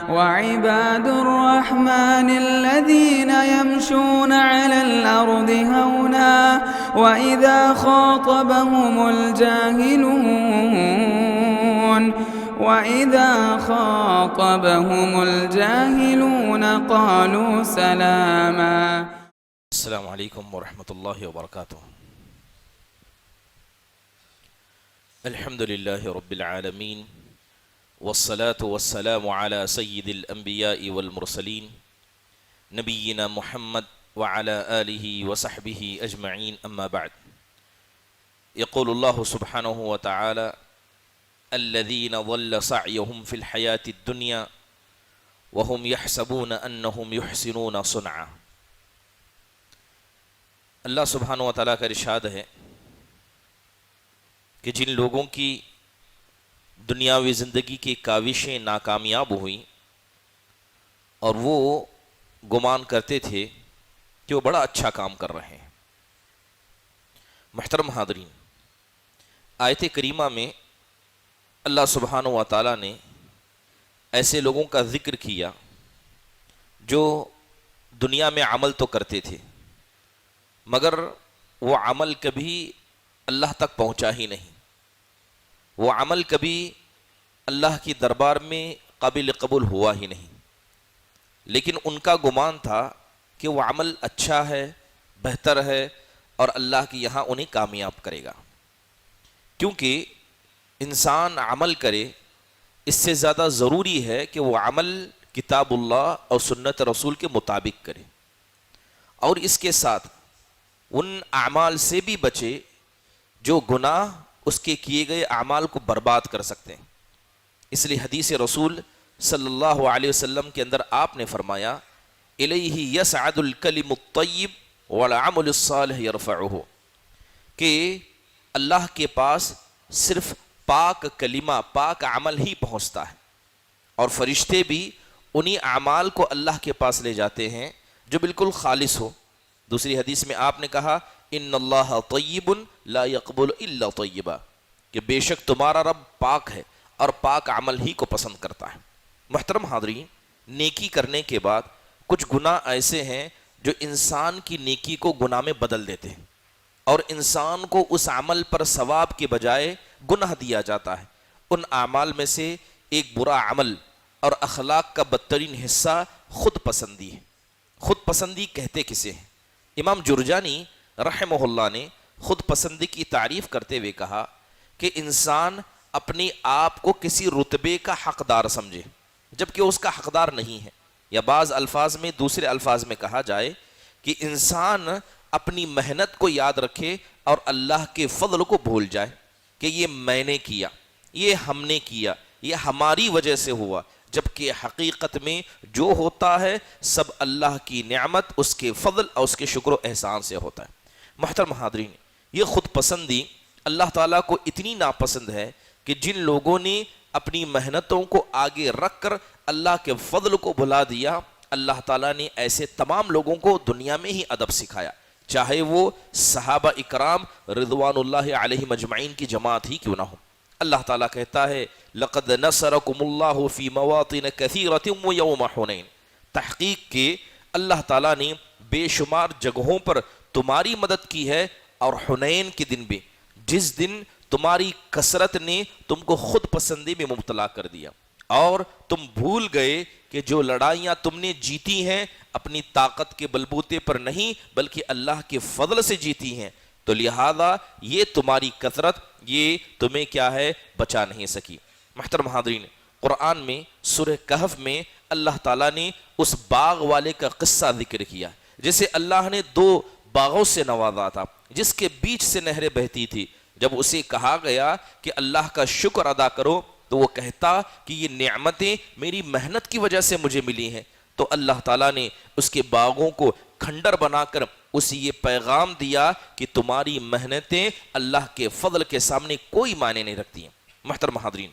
وعباد الرحمن الذين يمشون على الأرض هونا وإذا خاطبهم الجاهلون قالوا سلاما. السلام علیکم ورحمۃ اللہ وبرکاتہ. الحمد للہ رب العالمین والصلاة والسلام على سید الانبیاء والمرسلین نبینا محمد وعلى آلہ وصحبہ اجمعین، اما بعد. یقول اللہ سبحانہ وتعالی الذین ضل سعیہم فی الحیاة الدنیا وهم یحسبون انہم یحسنون صنعا. اللہ سبحانہ وتعالی کا ارشاد ہے کہ جن لوگوں کی دنیاوی زندگی کی کاوشیں ناکامیاب ہوئیں اور وہ گمان کرتے تھے کہ وہ بڑا اچھا کام کر رہے ہیں. محترم حاضرین، آیت کریمہ میں اللہ سبحانہ وتعالی نے ایسے لوگوں کا ذکر کیا جو دنیا میں عمل تو کرتے تھے مگر وہ عمل کبھی اللہ تک پہنچا ہی نہیں، وہ عمل کبھی اللہ کی دربار میں قابل قبول ہوا ہی نہیں، لیکن ان کا گمان تھا کہ وہ عمل اچھا ہے، بہتر ہے اور اللہ کے یہاں انہیں کامیاب کرے گا. کیونکہ انسان عمل کرے اس سے زیادہ ضروری ہے کہ وہ عمل کتاب اللہ اور سنت رسول کے مطابق کرے اور اس کے ساتھ ان اعمال سے بھی بچے جو گناہ اس کے کیے گئے اعمال کو برباد کر سکتے ہیں. اس لیے حدیث رسول صلی اللہ علیہ وسلم کے اندر آپ نے فرمایا الیہ یصعد الکلم الطیب والعمل الصالح یرفعہ، کہ اللہ کے پاس صرف پاک کلمہ، پاک عمل ہی پہنچتا ہے اور فرشتے بھی انہی اعمال کو اللہ کے پاس لے جاتے ہیں جو بالکل خالص ہو. دوسری حدیث میں آپ نے کہا ان اللہ طیب لا يقبل الا طیبا، کہ بے شک تمہارا رب پاک ہے اور پاک عمل ہی کو پسند کرتا ہے. محترم حاضرین، نیکی کرنے کے بعد کچھ گناہ ایسے ہیں جو انسان کی نیکی کو گناہ میں بدل دیتے ہیں اور انسان کو اس عمل پر ثواب کے بجائے گناہ دیا جاتا ہے. ان اعمال میں سے ایک برا عمل اور اخلاق کا بدترین حصہ خود پسندی ہے. خود پسندی کہتے کسے ہیں؟ امام جرجانی رحمہ اللہ نے خود پسندی کی تعریف کرتے ہوئے کہا کہ انسان اپنے آپ کو کسی رتبے کا حقدار سمجھے جبکہ اس کا حقدار نہیں ہے، یا بعض الفاظ میں، دوسرے الفاظ میں کہا جائے کہ انسان اپنی محنت کو یاد رکھے اور اللہ کے فضل کو بھول جائے کہ یہ میں نے کیا، یہ ہم نے کیا، یہ ہماری وجہ سے ہوا، جبکہ حقیقت میں جو ہوتا ہے سب اللہ کی نعمت، اس کے فضل اور اس کے شکر و احسان سے ہوتا ہے. محترم حاضرین، یہ خود پسندی اللہ تعالیٰ کو اتنی ناپسند ہے کہ جن لوگوں نے اپنی محنتوں کو آگے رکھ کر اللہ کے فضل کو بھلا دیا، اللہ تعالیٰ نے ایسے تمام لوگوں کو دنیا میں ہی ادب سکھایا، چاہے وہ صحابہ اکرام رضوان اللہ علیہم اجمعین کی جماعت ہی کیوں نہ ہو. اللہ تعالیٰ کہتا ہے لقد نصرکم اللہ فی مواطن کثیرۃ ویوم حنین، تحقیق کہ اللہ تعالیٰ نے بے شمار جگہوں پر تمہاری مدد کی ہے اور حنین کے دن بھی، جس دن تمہاری کثرت نے تم کو خود پسندی میں مبتلا کر دیا اور تم بھول گئے کہ جو لڑائیاں تم نے جیتی ہیں اپنی طاقت کے بلبوتے پر نہیں بلکہ اللہ کے فضل سے جیتی ہیں، تو لہذا یہ تمہاری کثرت یہ تمہیں کیا ہے بچا نہیں سکی. محترم حاضرین، قرآن میں سورہ کہف میں اللہ تعالیٰ نے اس باغ والے کا قصہ ذکر کیا جسے اللہ نے 2 باغوں سے نوازا تھا، جس کے بیچ سے نہریں بہتی تھی. جب اسے کہا گیا کہ اللہ کا شکر ادا کرو تو وہ کہتا کہ یہ نعمتیں میری محنت کی وجہ سے مجھے ملی ہیں. تو اللہ تعالیٰ نے اس کے باغوں کو کھنڈر بنا کر اسے یہ پیغام دیا کہ تمہاری محنتیں اللہ کے فضل کے سامنے کوئی معنی نہیں رکھتی ہیں. محترم حاضرین،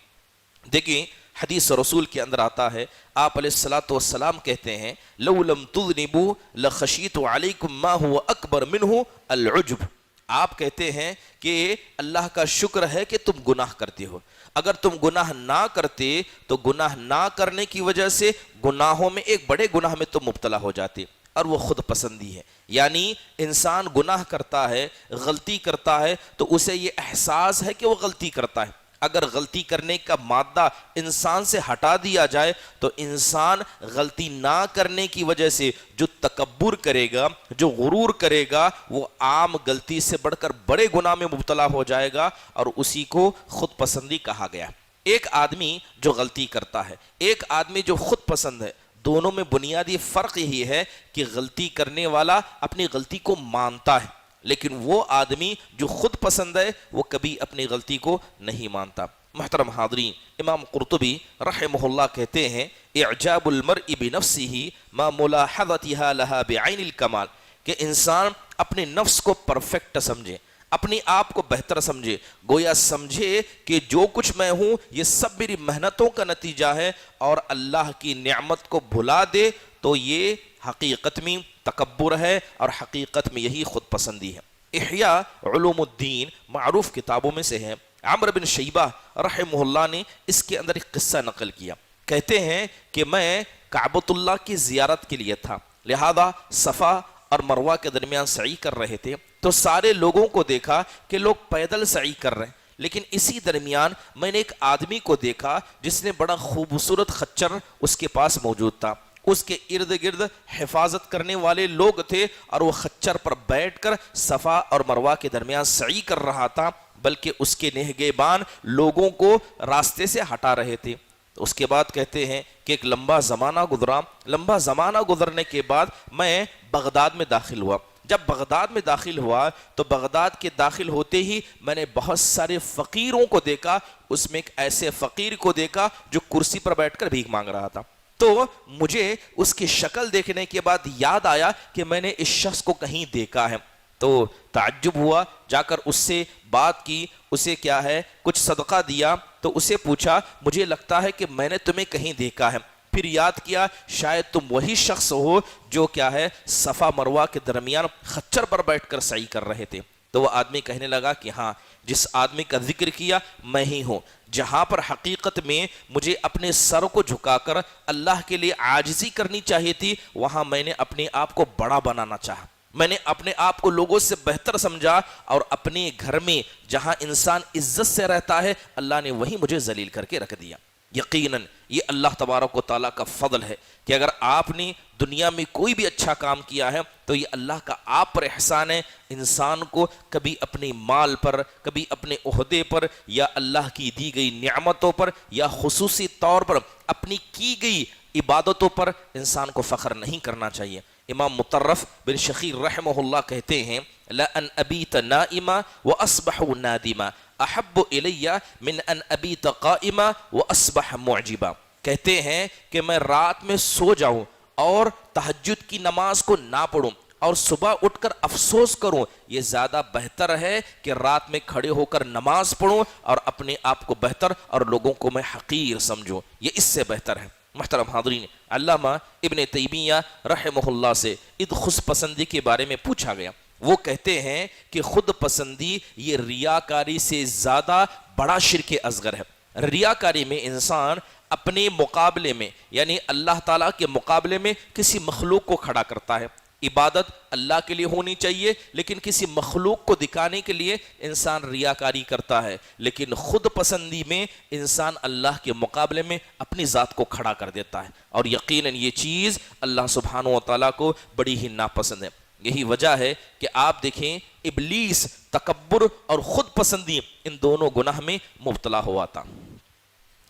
دیکھیں حدیث رسول کے اندر آتا ہے، آپ علیہ السلام کہتے ہیں لو لم تذنبوا لخشیت علیکم ما هو اکبر منہ العجب، آپ کہتے ہیں کہ اللہ کا شکر ہے کہ تم گناہ کرتے ہو، اگر تم گناہ نہ کرتے تو گناہ نہ کرنے کی وجہ سے گناہوں میں ایک بڑے گناہ میں تم مبتلا ہو جاتے، اور وہ خود پسندی ہے۔ یعنی انسان گناہ کرتا ہے، غلطی کرتا ہے تو اسے یہ احساس ہے کہ وہ غلطی کرتا ہے۔ اگر غلطی کرنے کا مادہ انسان سے ہٹا دیا جائے تو انسان غلطی نہ کرنے کی وجہ سے جو تکبر کرے گا، جو غرور کرے گا، وہ عام غلطی سے بڑھ کر بڑے گناہ میں مبتلا ہو جائے گا، اور اسی کو خود پسندی کہا گیا۔ ایک آدمی جو غلطی کرتا ہے، ایک آدمی جو خود پسند ہے، دونوں میں بنیادی فرق یہی ہے کہ غلطی کرنے والا اپنی غلطی کو مانتا ہے، لیکن وہ آدمی جو خود پسند ہے وہ کبھی اپنی غلطی کو نہیں مانتا۔ محترم حاضرین، امام قرطبی رحمہ اللہ کہتے ہیں اعجاب المرء بنفسہ ما ملاحظتها لها بعین الکمال، کہ انسان اپنے نفس کو پرفیکٹ سمجھے، اپنی آپ کو بہتر سمجھے، گویا سمجھے کہ جو کچھ میں ہوں یہ سب میری محنتوں کا نتیجہ ہے، اور اللہ کی نعمت کو بھلا دے تو یہ حقیقت میں تکبر ہے، اور حقیقت میں یہی خود پسندی ہے۔ احیاء علوم الدین معروف کتابوں میں سے ہے، عمرو بن شیبہ رحمہ اللہ نے اس کے اندر ایک قصہ نقل کیا۔ کہتے ہیں کہ میں کعبۃ اللہ کی زیارت کے لیے تھا، لہذا صفا اور مروہ کے درمیان سعی کر رہے تھے، تو سارے لوگوں کو دیکھا کہ لوگ پیدل سعی کر رہے ہیں، لیکن اسی درمیان میں نے ایک آدمی کو دیکھا جس نے بڑا خوبصورت خچر اس کے پاس موجود تھا، اس کے ارد گرد حفاظت کرنے والے لوگ تھے، اور وہ خچر پر بیٹھ کر صفا اور مروہ کے درمیان سعی کر رہا تھا، بلکہ اس کے نگہبان لوگوں کو راستے سے ہٹا رہے تھے۔ تو اس کے بعد کہتے ہیں کہ ایک لمبا زمانہ گزرا، لمبا زمانہ گزرنے کے بعد میں بغداد میں داخل ہوا۔ جب بغداد میں داخل ہوا تو بغداد کے داخل ہوتے ہی میں نے بہت سارے فقیروں کو دیکھا، اس میں ایک ایسے فقیر کو دیکھا جو کرسی پر بیٹھ کر بھیک مانگ رہا تھا۔ تو مجھے اس کی شکل دیکھنے کے بعد یاد آیا کہ میں نے اس شخص کو کہیں دیکھا ہے، تو تعجب ہوا، جا کر اس سے بات کی، اسے کیا ہے کچھ صدقہ دیا، تو اسے پوچھا مجھے لگتا ہے کہ میں نے تمہیں کہیں دیکھا ہے، پھر یاد کیا شاید تم وہی شخص ہو جو کیا ہے صفا مروہ کے درمیان خچر پر بیٹھ کر سعی کر رہے تھے۔ تو وہ آدمی کہنے لگا کہ ہاں، جس آدمی کا ذکر کیا میں ہی ہوں، جہاں پر حقیقت میں مجھے اپنے سر کو جھکا کر اللہ کے لیے عاجزی کرنی چاہیے تھی، وہاں میں نے اپنے آپ کو بڑا بنانا چاہا، میں نے اپنے آپ کو لوگوں سے بہتر سمجھا، اور اپنے گھر میں جہاں انسان عزت سے رہتا ہے اللہ نے وہی مجھے ذلیل کر کے رکھ دیا۔ یقیناً یہ اللہ تبارک و تعالیٰ کا فضل ہے کہ اگر آپ نے دنیا میں کوئی بھی اچھا کام کیا ہے تو یہ اللہ کا آپ پر احسان ہے۔ انسان کو کبھی اپنے مال پر، کبھی اپنے عہدے پر، یا اللہ کی دی گئی نعمتوں پر، یا خصوصی طور پر اپنی کی گئی عبادتوں پر انسان کو فخر نہیں کرنا چاہیے۔ امام مطرف بن شخیر رحمہ اللہ کہتے ہیں لَأَنْ أَبِيتَ نَائِمًا وَأَصْبَحُ نَادِمًا أَحَبُّ إِلَيَّ مِنْ أَنْ أَبِيتَ قَائِمًا وَأَصْبَحَ مُعْجِبًا۔ کہتے ہیں کہ میں رات میں سو جاؤں اور تہجد کی نماز کو نہ پڑھوں اور صبح اٹھ کر افسوس کروں، یہ زیادہ بہتر ہے کہ رات میں کھڑے ہو کر نماز پڑھوں اور اپنے آپ کو بہتر اور لوگوں کو میں حقیر سمجھوں، یہ اس سے بہتر ہے۔ محترم حاضرین، علامہ ابن تیمیہ رحمہ اللہ سے خود پسندی کے بارے میں پوچھا گیا، وہ کہتے ہیں کہ خود پسندی یہ ریاکاری سے زیادہ بڑا شرک اصغر ہے۔ ریاکاری میں انسان اپنے مقابلے میں، یعنی اللہ تعالیٰ کے مقابلے میں کسی مخلوق کو کھڑا کرتا ہے۔ عبادت اللہ کے لیے ہونی چاہیے، لیکن کسی مخلوق کو دکھانے کے لیے انسان ریاکاری کرتا ہے، لیکن خود پسندی میں انسان اللہ کے مقابلے میں اپنی ذات کو کھڑا کر دیتا ہے، اور یقیناً یہ چیز اللہ سبحانہ و تعالیٰ کو بڑی ہی ناپسند ہے۔ یہی وجہ ہے کہ آپ دیکھیں ابلیس تکبر اور خود پسندی ان دونوں گناہ میں مبتلا ہوا تھا۔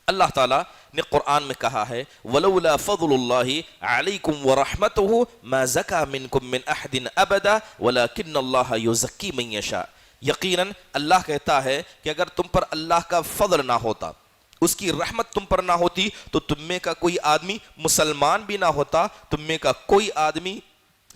اللہ تعالیٰ نے قرآن میں کہا ہے وَلَوْلَا فَضْلُ اللَّهِ عَلَيْكُمْ وَرَحْمَتُهُ مَا زَكَى مِنْكُمْ مِنْ أَحْدٍ أَبَدًا وَلَكِنَّ اللَّهَ يُزَكِّي مَن يَشَاءُ۔ یقیناً اللہ کہتا ہے کہ اگر تم پر اللہ کا فضل نہ ہوتا، اس کی رحمت تم پر نہ ہوتی، تو تم میں کا کوئی آدمی مسلمان بھی نہ ہوتا، تم میں کا کوئی آدمی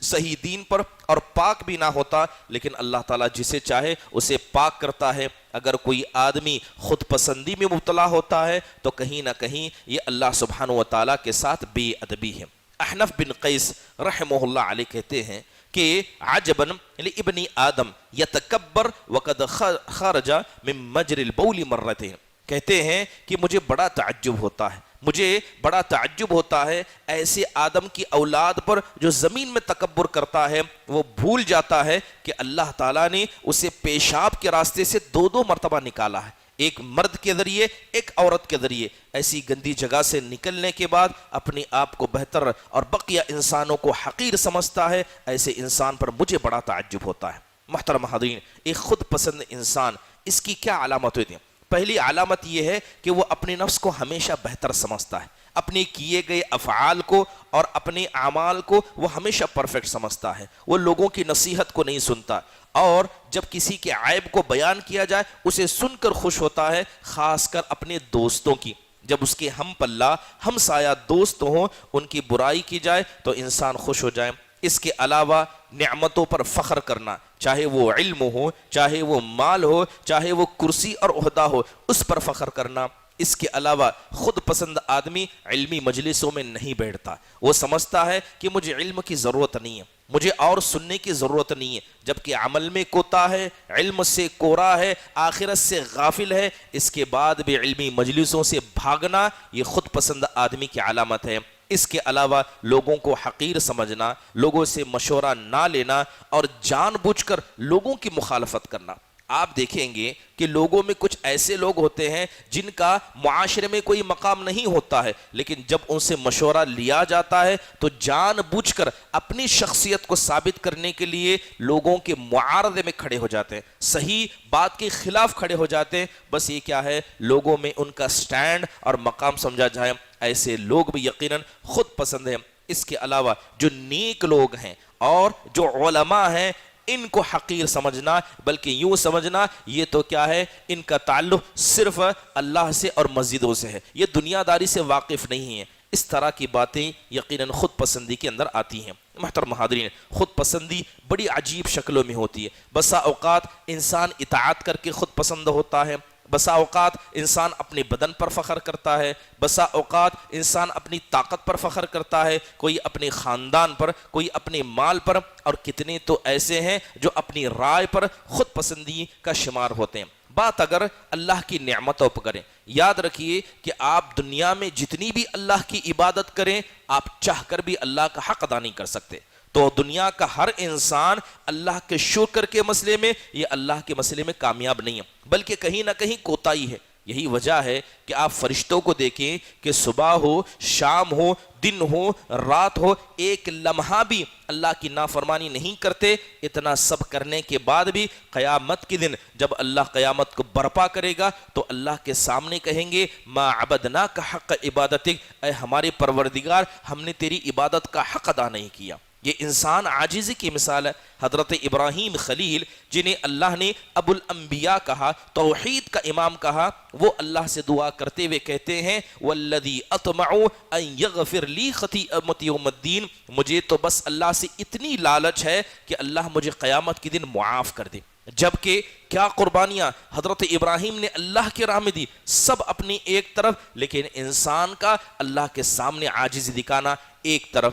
صحیح دین پر اور پاک بھی نہ ہوتا، لیکن اللہ تعالیٰ جسے چاہے اسے پاک کرتا ہے۔ اگر کوئی آدمی خود پسندی میں مبتلا ہوتا ہے تو کہیں نہ کہیں یہ اللہ سبحانہ و تعالیٰ کے ساتھ بے ادبی ہے۔ احنف بن قیس رحمہ اللہ علیہ کہتے ہیں کہ عجبن لابن آدم یتکبر وقد خرج من مجر البول مرتين، کہتے ہیں کہ مجھے بڑا تعجب ہوتا ہے، مجھے بڑا تعجب ہوتا ہے ایسے آدم کی اولاد پر جو زمین میں تکبر کرتا ہے، وہ بھول جاتا ہے کہ اللہ تعالیٰ نے اسے پیشاب کے راستے سے 2 مرتبہ نکالا ہے، ایک مرد کے ذریعے ایک عورت کے ذریعے۔ ایسی گندی جگہ سے نکلنے کے بعد اپنے آپ کو بہتر اور بقیہ انسانوں کو حقیر سمجھتا ہے، ایسے انسان پر مجھے بڑا تعجب ہوتا ہے۔ محترم حاضرین، ایک خود پسند انسان، اس کی کیا علامت ہوتی ہیں؟ پہلی علامت یہ ہے کہ وہ اپنے نفس کو ہمیشہ بہتر سمجھتا ہے، اپنے کیے گئے افعال کو اور اپنے اعمال کو وہ ہمیشہ پرفیکٹ سمجھتا ہے، وہ لوگوں کی نصیحت کو نہیں سنتا، اور جب کسی کے عیب کو بیان کیا جائے اسے سن کر خوش ہوتا ہے، خاص کر اپنے دوستوں کی، جب اس کے ہم پلہ ہم سایہ دوست ہوں ان کی برائی کی جائے تو انسان خوش ہو جائے۔ اس کے علاوہ نعمتوں پر فخر کرنا، چاہے وہ علم ہو، چاہے وہ مال ہو، چاہے وہ کرسی اور عہدہ ہو، اس پر فخر کرنا۔ اس کے علاوہ خود پسند آدمی علمی مجلسوں میں نہیں بیٹھتا، وہ سمجھتا ہے کہ مجھے علم کی ضرورت نہیں ہے، مجھے اور سننے کی ضرورت نہیں ہے، جبکہ عمل میں کوتا ہے، علم سے کورا ہے، آخرت سے غافل ہے، اس کے بعد بھی علمی مجلسوں سے بھاگنا یہ خود پسند آدمی کی علامت ہے۔ اس کے علاوہ لوگوں کو حقیر سمجھنا، لوگوں سے مشورہ نہ لینا اور جان بوجھ کر لوگوں کی مخالفت کرنا۔ آپ دیکھیں گے کہ لوگوں میں کچھ ایسے لوگ ہوتے ہیں جن کا معاشرے میں کوئی مقام نہیں ہوتا ہے، لیکن جب ان سے مشورہ لیا جاتا ہے تو جان بوجھ کر اپنی شخصیت کو ثابت کرنے کے لیے لوگوں کے معارضے میں کھڑے ہو جاتے ہیں، صحیح بات کے خلاف کھڑے ہو جاتے ہیں، بس یہ کیا ہے، لوگوں میں ان کا سٹینڈ اور مقام سمجھا جائے۔ ایسے لوگ بھی یقیناً خود پسند ہیں۔ اس کے علاوہ جو نیک لوگ ہیں اور جو علماء ہیں ان کو حقیر سمجھنا، بلکہ یوں سمجھنا یہ تو کیا ہے، ان کا تعلق صرف اللہ سے اور مسجدوں سے ہے، یہ دنیا داری سے واقف نہیں ہے۔ اس طرح کی باتیں یقیناً خود پسندی کے اندر آتی ہیں۔ محترم حاضرین، خود پسندی بڑی عجیب شکلوں میں ہوتی ہے۔ بسا اوقات انسان اطاعت کر کے خود پسند ہوتا ہے، بسا اوقات انسان اپنے بدن پر فخر کرتا ہے، بسا اوقات انسان اپنی طاقت پر فخر کرتا ہے، کوئی اپنے خاندان پر، کوئی اپنے مال پر، اور کتنے تو ایسے ہیں جو اپنی رائے پر خود پسندی کا شمار ہوتے ہیں۔ بات اگر اللہ کی نعمتوں پر کریں، یاد رکھیے کہ آپ دنیا میں جتنی بھی اللہ کی عبادت کریں، آپ چاہ کر بھی اللہ کا حق ادا نہیں کر سکتے۔ تو دنیا کا ہر انسان اللہ کے شکر کے مسئلے میں یا اللہ کے مسئلے میں کامیاب نہیں ہے، بلکہ کہیں نہ کہیں کوتاہی ہے۔ یہی وجہ ہے کہ آپ فرشتوں کو دیکھیں کہ صبح ہو، شام ہو، دن ہو، رات ہو، ایک لمحہ بھی اللہ کی نافرمانی نہیں کرتے۔ اتنا سب کرنے کے بعد بھی قیامت کے دن جب اللہ قیامت کو برپا کرے گا تو اللہ کے سامنے کہیں گے ما عبدناک حق عبادتک، اے ہمارے پروردگار ہم نے تیری عبادت کا حق ادا نہیں کیا۔ یہ انسان عاجزی کی مثال ہے۔ حضرت ابراہیم خلیل جنہیں اللہ نے ابو الانبیاء کہا، توحید کا امام کہا، وہ اللہ سے دعا کرتے ہوئے کہتے ہیں والذی اطمع ان یغفر لی خطیئتی یوم الدین، مجھے تو بس اللہ سے اتنی لالچ ہے کہ اللہ مجھے قیامت کے دن معاف کر دے۔ جبکہ کیا قربانیاں حضرت ابراہیم نے اللہ کی راہ میں دی، سب اپنی ایک طرف، لیکن انسان کا اللہ کے سامنے عاجزی دکھانا ایک طرف۔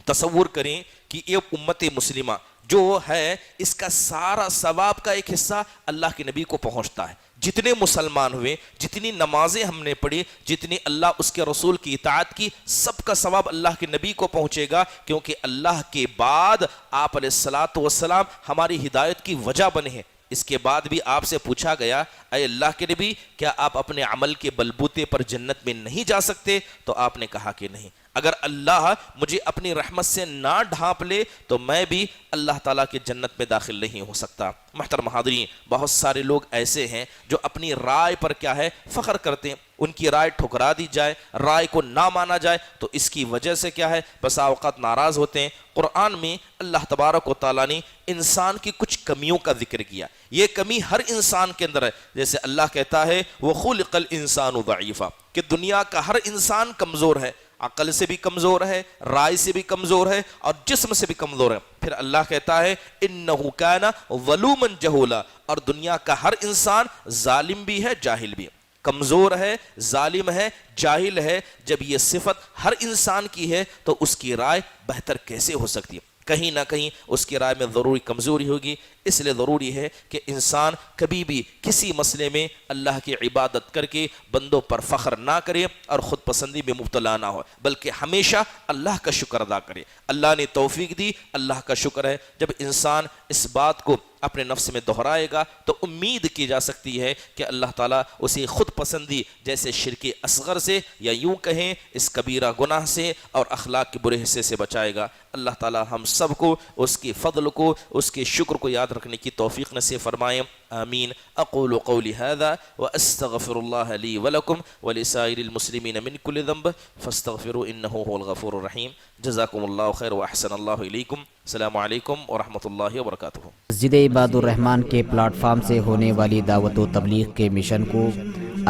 تصور کریں کہ یہ امت مسلمہ جو ہے اس کا سارا ثواب کا ایک حصہ اللہ کے نبی کو پہنچتا ہے۔ جتنے مسلمان ہوئے، جتنی نمازیں ہم نے پڑھی، جتنی اللہ اس کے رسول کی اطاعت کی، سب کا ثواب اللہ کے نبی کو پہنچے گا، کیونکہ اللہ کے بعد آپ علیہ الصلاۃ والسلام ہماری ہدایت کی وجہ بنے ہیں۔ اس کے بعد بھی آپ سے پوچھا گیا اے اللہ کے نبی کیا آپ اپنے عمل کے بلبوتے پر جنت میں نہیں جا سکتے؟ تو آپ نے کہا کہ نہیں، اگر اللہ مجھے اپنی رحمت سے نہ ڈھانپ لے تو میں بھی اللہ تعالیٰ کی جنت میں داخل نہیں ہو سکتا۔ محترم حاضرین، بہت سارے لوگ ایسے ہیں جو اپنی رائے پر کیا ہے فخر کرتے ہیں، ان کی رائے ٹھکرا دی جائے، رائے کو نہ مانا جائے تو اس کی وجہ سے کیا ہے بسا اوقات ناراض ہوتے ہیں۔ قرآن میں اللہ تبارک و تعالیٰ نے انسان کی کچھ کمیوں کا ذکر کیا، یہ کمی ہر انسان کے اندر ہے۔ جیسے اللہ کہتا ہے وَخُلِقَ الْإِنسَانُ ضَعِيفًا، کہ دنیا کا ہر انسان کمزور ہے، عقل سے بھی کمزور ہے، رائے سے بھی کمزور ہے اور جسم سے بھی کمزور ہے۔ پھر اللہ کہتا ہے اِنَّهُ كَانَ ظَلُومًا جَهُولًا، اور دنیا کا ہر انسان ظالم بھی ہے، جاہل بھی ہے، کمزور ہے، ظالم ہے، جاہل ہے۔ جب یہ صفت ہر انسان کی ہے تو اس کی رائے بہتر کیسے ہو سکتی ہے؟ کہیں نہ کہیں اس کی رائے میں ضروری کمزوری ہوگی. اس لیے ضروری ہے کہ انسان کبھی بھی کسی مسئلے میں اللہ کی عبادت کر کے بندوں پر فخر نہ کرے اور خود پسندی میں مبتلا نہ ہو، بلکہ ہمیشہ اللہ کا شکر ادا کرے. اللہ نے توفیق دی، اللہ کا شکر ہے. جب انسان اس بات کو اپنے نفس میں دہرائے گا تو امید کی جا سکتی ہے کہ اللہ تعالیٰ اسے خود پسندی جیسے شرک اصغر سے یا یوں کہیں اس کبیرہ گناہ سے اور اخلاق کے برے حصے سے بچائے گا. اللہ تعالیٰ ہم سب کو اس کے فضل کو، اس کے شکر کو یاد رکھنے کی توفیق نصیب فرمائیں. آمین. اقول قولی هذا واستغفر الله لي ولكم ولسائر المسلمين من كل ذنب فاستغفروا انه هو الغفور الرحيم. جزاكم الله خير واحسن الله اليكم. السلام علیکم ورحمۃ اللہ وبرکاتہ. مسجد عباد الرحمن کے پلیٹ فارم سے ہونے والی دعوت و تبلیغ کے مشن کو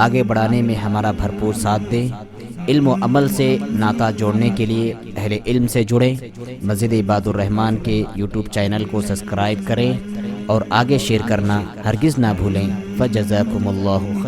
آگے بڑھانے میں ہمارا بھرپور ساتھ دیں. علم و عمل سے ناطہ جوڑنے کے لیے اہل علم سے جڑیں. مسجد عباد الرحمن کے یوٹیوب چینل کو سبسکرائب کریں اور آگے شیئر کرنا ہرگز نہ بھولیں. فجزاکم اللہ